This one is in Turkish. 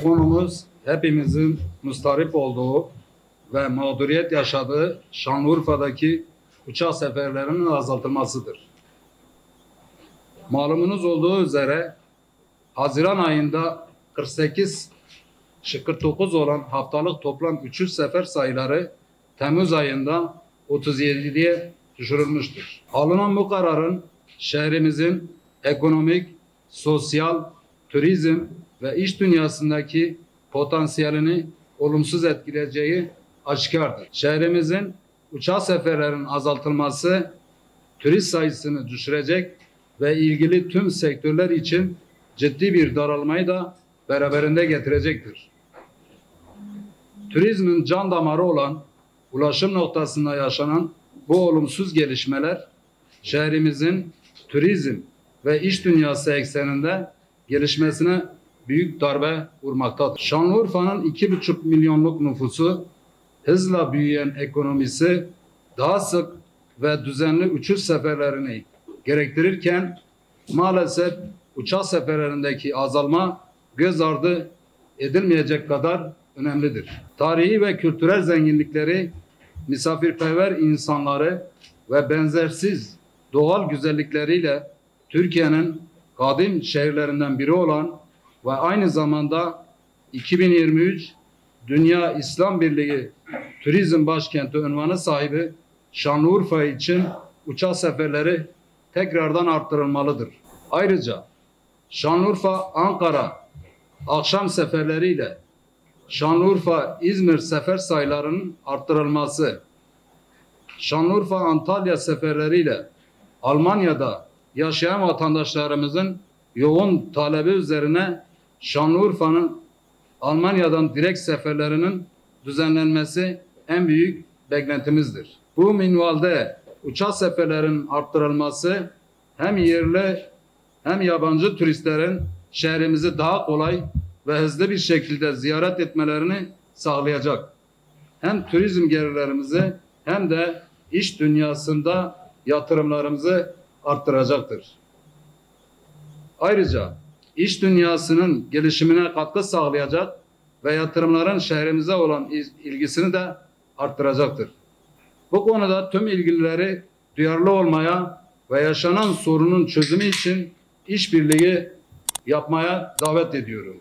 Konumuz hepimizin mustarip olduğu ve mağduriyet yaşadığı Şanlıurfa'daki uçak seferlerinin azaltılmasıdır. Malumunuz olduğu üzere Haziran ayında 49 olan haftalık toplam uçuş sefer sayıları Temmuz ayında 37'ye düşürülmüştür. Alınan bu kararın şehrimizin ekonomik, sosyal, turizm ve iş dünyasındaki potansiyelini olumsuz etkileyeceği aşikardır. Şehrimizin uçak seferlerinin azaltılması turist sayısını düşürecek ve ilgili tüm sektörler için ciddi bir daralmayı da beraberinde getirecektir. Turizmin can damarı olan ulaşım noktasında yaşanan bu olumsuz gelişmeler şehrimizin turizm ve iş dünyası ekseninde gelişmesine büyük darbe vurmaktadır. Şanlıurfa'nın 2,5 milyonluk nüfusu, hızla büyüyen ekonomisi, daha sık ve düzenli uçuş seferlerini gerektirirken maalesef uçak seferlerindeki azalma göz ardı edilmeyecek kadar önemlidir. Tarihi ve kültürel zenginlikleri, misafirperver insanları ve benzersiz doğal güzellikleriyle Türkiye'nin kadim şehirlerinden biri olan ve aynı zamanda 2023 Dünya İslam Birliği Turizm Başkenti unvanı sahibi Şanlıurfa için uçak seferleri tekrardan arttırılmalıdır. Ayrıca Şanlıurfa-Ankara akşam seferleriyle Şanlıurfa-İzmir sefer sayılarının arttırılması, Şanlıurfa-Antalya seferleriyle Almanya'da yaşayan vatandaşlarımızın yoğun talebi üzerine Şanlıurfa'nın Almanya'dan direkt seferlerinin düzenlenmesi en büyük beklentimizdir. Bu minvalde uçak seferlerinin arttırılması hem yerli hem yabancı turistlerin şehrimizi daha kolay ve hızlı bir şekilde ziyaret etmelerini sağlayacak. Hem turizm gelirlerimizi hem de iş dünyasında yatırımlarımızı arttıracaktır. Ayrıca iş dünyasının gelişimine katkı sağlayacak ve yatırımların şehrimize olan ilgisini de arttıracaktır. Bu konuda tüm ilgilileri duyarlı olmaya ve yaşanan sorunun çözümü için işbirliği yapmaya davet ediyorum.